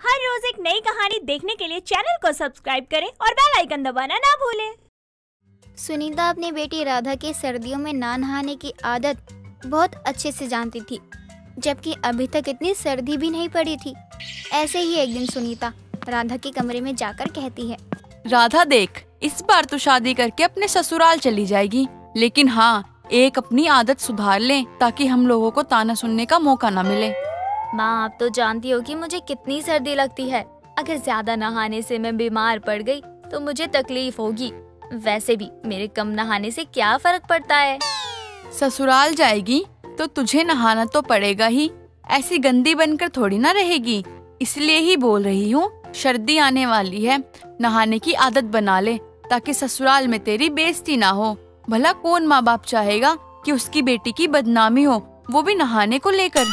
हर रोज एक नई कहानी देखने के लिए चैनल को सब्सक्राइब करें और बेल आइकन दबाना ना भूलें। सुनीता अपनी बेटी राधा के सर्दियों में ना नहाने की आदत बहुत अच्छे से जानती थी, जबकि अभी तक इतनी सर्दी भी नहीं पड़ी थी। ऐसे ही एक दिन सुनीता राधा के कमरे में जाकर कहती है, राधा देख, इस बार तो शादी करके अपने ससुराल चली जाएगी, लेकिन हाँ, एक अपनी आदत सुधार ले ताकि हम लोगों को ताना सुनने का मौका न मिले। माँ, आप तो जानती हो कि मुझे कितनी सर्दी लगती है। अगर ज्यादा नहाने से मैं बीमार पड़ गई तो मुझे तकलीफ होगी। वैसे भी मेरे कम नहाने से क्या फर्क पड़ता है। ससुराल जाएगी तो तुझे नहाना तो पड़ेगा ही, ऐसी गंदी बनकर थोड़ी ना रहेगी। इसलिए ही बोल रही हूँ, सर्दी आने वाली है, नहाने की आदत बना ले ताकि ससुराल में तेरी बेइज्जती ना हो। भला कौन माँ बाप चाहेगा कि उसकी बेटी की बदनामी हो, वो भी नहाने को लेकर।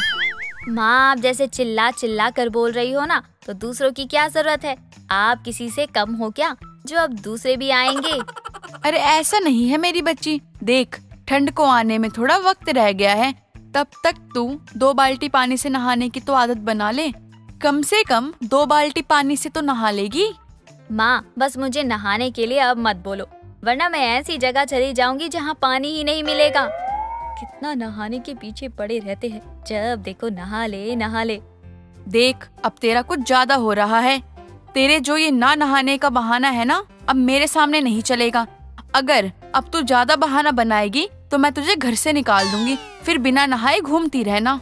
माँ, आप जैसे चिल्ला चिल्ला कर बोल रही हो ना, तो दूसरों की क्या जरूरत है। आप किसी से कम हो क्या जो अब दूसरे भी आएंगे। अरे ऐसा नहीं है मेरी बच्ची, देख ठंड को आने में थोड़ा वक्त रह गया है, तब तक तू 2 बाल्टी पानी से नहाने की तो आदत बना ले। कम से कम 2 बाल्टी पानी से तो नहा लेगी। माँ, बस मुझे नहाने के लिए अब मत बोलो, वरना मैं ऐसी जगह चली जाऊंगी जहाँ पानी ही नहीं मिलेगा। कितना नहाने के पीछे पड़े रहते हैं, जब देखो नहा ले नहा ले। देख, अब तेरा कुछ ज्यादा हो रहा है। तेरे जो ये ना नहाने का बहाना है ना, अब मेरे सामने नहीं चलेगा। अगर अब तू ज्यादा बहाना बनाएगी तो मैं तुझे घर से निकाल दूंगी, फिर बिना नहाए घूमती रहना।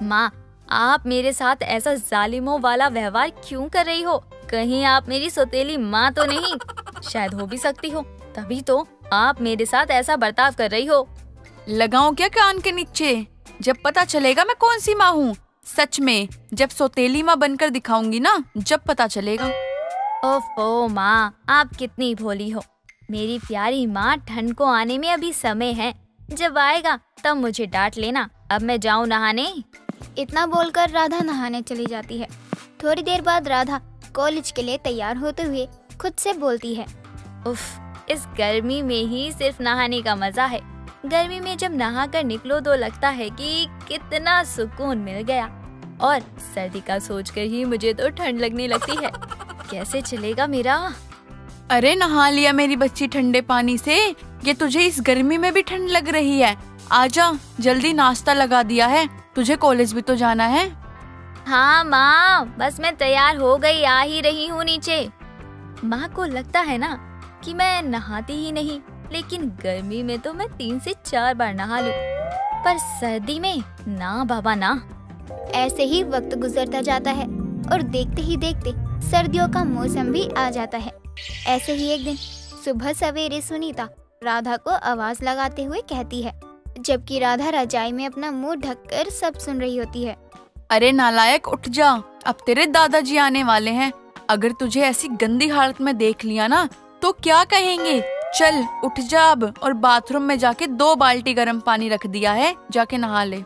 माँ, आप मेरे साथ ऐसा जालिमों वाला व्यवहार क्यों कर रही हो। कहीं आप मेरी सौतेली माँ तो नहीं। शायद हो भी सकती हो, तभी तो आप मेरे साथ ऐसा बर्ताव कर रही हो। लगाऊं क्या कान के नीचे? जब पता चलेगा मैं कौन सी माँ हूँ। सच में जब सौतेली माँ बनकर दिखाऊंगी ना, जब पता चलेगा। ओफो माँ, आप कितनी भोली हो। मेरी प्यारी माँ, ठंड को आने में अभी समय है, जब आएगा तब मुझे डांट लेना। अब मैं जाऊँ नहाने। इतना बोलकर राधा नहाने चली जाती है। थोड़ी देर बाद राधा कॉलेज के लिए तैयार होते हुए खुद से बोलती है, उफ, इस गर्मी में ही सिर्फ नहाने का मजा है। गर्मी में जब नहा कर निकलो तो लगता है कि कितना सुकून मिल गया, और सर्दी का सोचकर ही मुझे तो ठंड लगने लगती है। कैसे चलेगा मेरा। अरे नहा लिया मेरी बच्ची ठंडे पानी से, ये तुझे इस गर्मी में भी ठंड लग रही है। आजा, जल्दी नाश्ता लगा दिया है, तुझे कॉलेज भी तो जाना है। हाँ माँ, बस मैं तैयार हो गई, आ ही रही हूँ नीचे। माँ को लगता है ना कि मैं नहाती ही नहीं, लेकिन गर्मी में तो मैं 3 से 4 बार नहा लूं, पर सर्दी में ना बाबा ना। ऐसे ही वक्त गुजरता जाता है और देखते ही देखते सर्दियों का मौसम भी आ जाता है। ऐसे ही एक दिन सुबह सवेरे सुनीता राधा को आवाज लगाते हुए कहती है, जबकि राधा रजाई में अपना मुंह ढककर सब सुन रही होती है। अरे नालायक, उठ जा, अब तेरे दादाजी आने वाले हैं। अगर तुझे ऐसी गंदी हालत में देख लिया ना तो क्या कहेंगे। चल उठ जा अब, और बाथरूम में जाके 2 बाल्टी गर्म पानी रख दिया है, जाके नहा ले।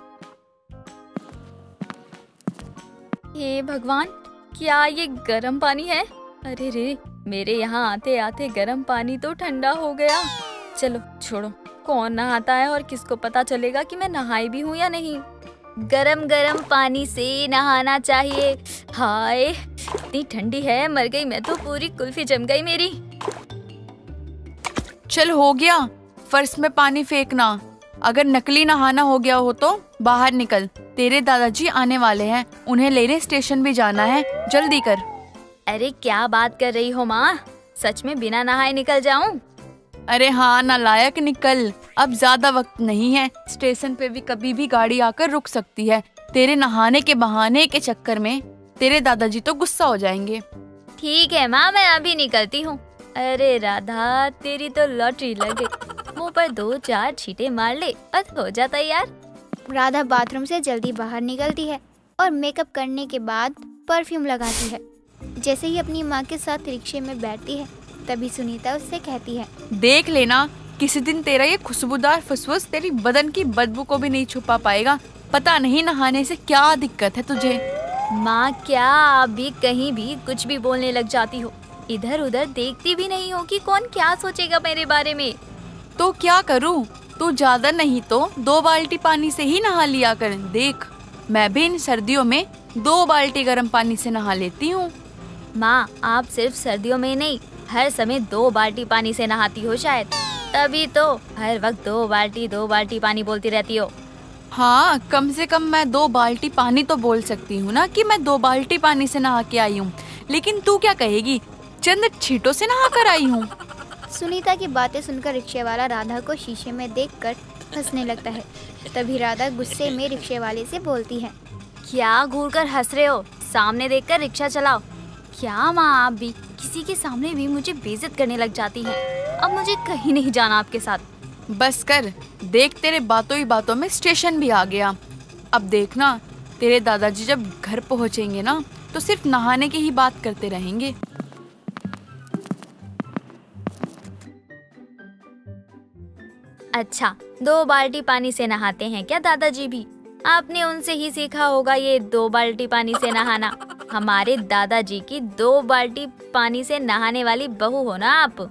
हे भगवान, क्या ये गर्म पानी है। अरे रे, मेरे यहाँ आते आते गर्म पानी तो ठंडा हो गया। चलो छोड़ो, कौन नहाता है और किसको पता चलेगा कि मैं नहाई भी हूँ या नहीं। गरम गरम पानी से नहाना चाहिए। हाय, इतनी ठंडी है, मर गई मैं तो, पूरी कुल्फी जम गई मेरी। चल हो गया, फर्श में पानी फेंकना। अगर नकली नहाना हो गया हो तो बाहर निकल, तेरे दादाजी आने वाले हैं, उन्हें लेने स्टेशन भी जाना है, जल्दी कर। अरे क्या बात कर रही हो माँ, सच में बिना नहाए निकल जाऊं? अरे हाँ नालायक, निकल, अब ज्यादा वक्त नहीं है। स्टेशन पे भी कभी भी गाड़ी आकर रुक सकती है। तेरे नहाने के बहाने के चक्कर में तेरे दादाजी तो गुस्सा हो जाएंगे। ठीक है माँ, मैं अभी निकलती हूँ। अरे राधा, तेरी तो लॉटरी लग गई, मुँह पर 2-4 छींटे मार ले और हो जाता यार। राधा बाथरूम से जल्दी बाहर निकलती है और मेकअप करने के बाद परफ्यूम लगाती है। जैसे ही अपनी माँ के साथ रिक्शे में बैठती है, तभी सुनीता उससे कहती है, देख लेना, किसी दिन तेरा ये खुशबूदार फुसफुस तेरी बदन की बदबू को भी नहीं छुपा पाएगा। पता नहीं नहाने से क्या दिक्कत है तुझे। माँ, क्या आप भी कहीं भी कुछ भी बोलने लग जाती हो। इधर उधर देखती भी नहीं हो कि कौन क्या सोचेगा मेरे बारे में। तो क्या करूँ, तू ज्यादा नहीं तो 2 बाल्टी पानी से ही नहा लिया कर। देख, मैं भी इन सर्दियों में 2 बाल्टी गर्म पानी से नहा लेती हूँ। माँ, आप सिर्फ सर्दियों में नहीं, हर समय 2 बाल्टी पानी से नहाती हो शायद, तभी तो हर वक्त 2 बाल्टी पानी बोलती रहती हो। हाँ, कम से कम मैं 2 बाल्टी पानी तो बोल सकती हूँ ना कि मैं 2 बाल्टी पानी से नहा के आई हूँ। लेकिन तू क्या कहेगी, चंद छींटों से नहा कर आई हूँ। सुनीता की बातें सुनकर रिक्शे वाला राधा को शीशे में देखकर हंसने लगता है। तभी राधा गुस्से में रिक्शे वाले से बोलती है, क्या घूर कर हंस रहे हो, सामने देखकर रिक्शा चलाओ। क्या माँ, आप भी किसी के सामने भी मुझे बेइज्जत करने लग जाती हैं। अब मुझे कहीं नहीं जाना आपके साथ। बस कर, देख तेरे बातों ही बातों में स्टेशन भी आ गया। अब देखना, तेरे दादाजी जब घर पहुँचेंगे ना तो सिर्फ नहाने की ही बात करते रहेंगे। अच्छा, 2 बाल्टी पानी से नहाते हैं क्या दादाजी भी? आपने उनसे ही सीखा होगा ये 2 बाल्टी पानी से नहाना। हमारे दादाजी की 2 बाल्टी पानी से नहाने वाली बहू हो ना आप।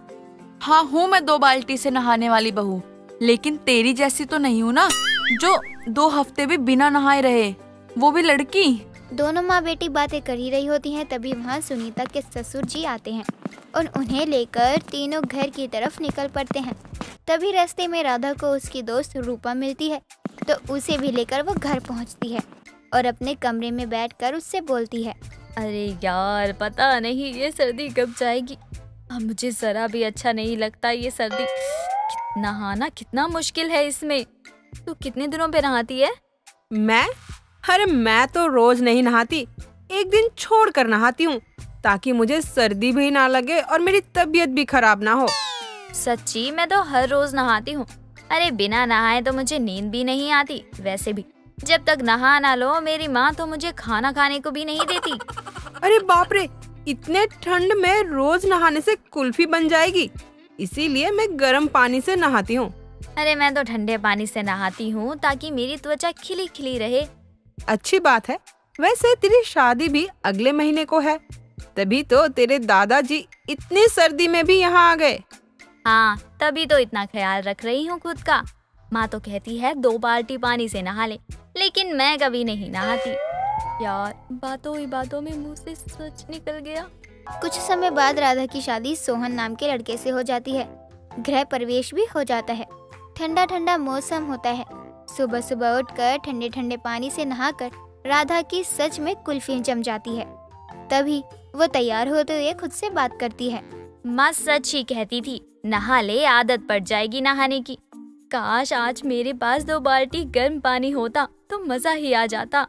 हाँ, हूँ मैं 2 बाल्टी से नहाने वाली बहू, लेकिन तेरी जैसी तो नहीं हूँ ना, जो 2 हफ्ते भी बिना नहाए रहे, वो भी लड़की। दोनों माँ बेटी बातें कर ही रही होती हैं, तभी वहाँ सुनीता के ससुर जी आते हैं और उन्हें लेकर तीनों घर की तरफ निकल पड़ते हैं। तभी रास्ते में राधा को उसकी दोस्त रूपा मिलती है, तो उसे भी लेकर वो घर पहुँचती है और अपने कमरे में बैठकर उससे बोलती है, अरे यार, पता नहीं ये सर्दी कब जाएगी। अब मुझे जरा भी अच्छा नहीं लगता ये सर्दी। नहाना कितना मुश्किल है इसमें। तू कितने दिनों पे नहाती है? मैं? अरे मैं तो रोज नहीं नहाती, एक दिन छोड़ कर नहाती हूँ, ताकि मुझे सर्दी भी ना लगे और मेरी तबीयत भी खराब ना हो। सच्ची, मैं तो हर रोज नहाती हूँ। अरे बिना नहाए तो मुझे नींद भी नहीं आती। वैसे भी जब तक नहा ना लो, मेरी माँ तो मुझे खाना खाने को भी नहीं देती। अरे बाप रे, इतने ठंड में रोज नहाने से कुल्फी बन जाएगी, इसीलिए मैं गर्म पानी से नहाती हूँ। अरे मैं तो ठंडे पानी से नहाती हूँ ताकि मेरी त्वचा खिली खिली रहे। अच्छी बात है। वैसे तेरी शादी भी अगले महीने को है, तभी तो तेरे दादाजी इतनी सर्दी में भी यहाँ आ गए। हाँ, तभी तो इतना ख्याल रख रही हूँ खुद का। माँ तो कहती है 2 बाल्टी पानी से नहा ले, लेकिन मैं कभी नहीं नहाती। यार, बातों ही बातों में मुंह से सच निकल गया। कुछ समय बाद राधा की शादी सोहन नाम के लड़के से हो जाती है। गृह प्रवेश भी हो जाता है। ठंडा ठंडा मौसम होता है। सुबह सुबह उठकर ठंडे ठंडे पानी से नहाकर राधा की सच में कुल्फी जम जाती है। तभी वो तैयार होते हुए खुद से बात करती है, माँ सच ही कहती थी, नहा ले, आदत पड़ जाएगी नहाने की। काश आज मेरे पास 2 बाल्टी गर्म पानी होता तो मजा ही आ जाता।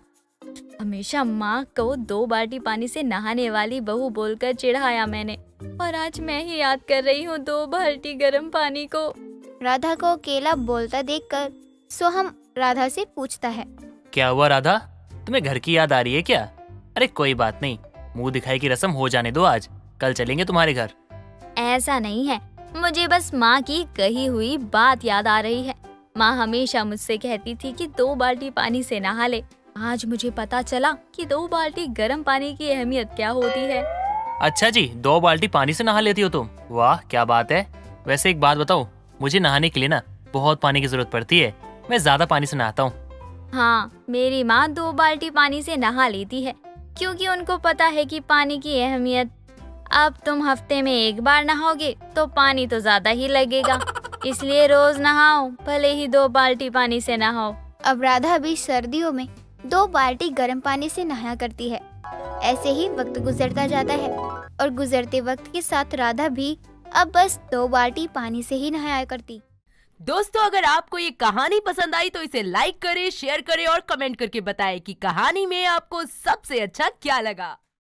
हमेशा माँ को 2 बाल्टी पानी से नहाने वाली बहू बोलकर चिढ़ाया मैंने, और आज मैं ही याद कर रही हूँ 2 बाल्टी गर्म पानी को। राधा को अकेला बोलता देखकर सोहम राधा से पूछता है, क्या हुआ राधा, तुम्हें घर की याद आ रही है क्या? अरे कोई बात नहीं, मुंह दिखाई की रस्म हो जाने दो, आज कल चलेंगे तुम्हारे घर। ऐसा नहीं है, मुझे बस माँ की कही हुई बात याद आ रही है। माँ हमेशा मुझसे कहती थी कि 2 बाल्टी पानी से नहा ले। आज मुझे पता चला कि 2 बाल्टी गर्म पानी की अहमियत क्या होती है। अच्छा जी, 2 बाल्टी पानी से नहा लेती हो तुम? वाह, क्या बात है। वैसे एक बात बताओ, मुझे नहाने के लिए ना बहुत पानी की जरूरत पड़ती है, मैं ज्यादा पानी से नहाता हूँ। हाँ, मेरी माँ 2 बाल्टी पानी से नहा लेती है, क्योंकि उनको पता है कि पानी की अहमियत। अब तुम हफ्ते में 1 बार नहाओगे तो पानी तो ज्यादा ही लगेगा, इसलिए रोज नहाओ, भले ही 2 बाल्टी पानी से नहाओ। अब राधा भी सर्दियों में 2 बाल्टी गर्म पानी से नहाया करती है। ऐसे ही वक्त गुजरता जाता है और गुजरते वक्त के साथ राधा भी अब बस 2 बाल्टी पानी से ही नहाया करती। दोस्तों, अगर आपको ये कहानी पसंद आई तो इसे लाइक करें, शेयर करें और कमेंट करके बताएं कि कहानी में आपको सबसे अच्छा क्या लगा।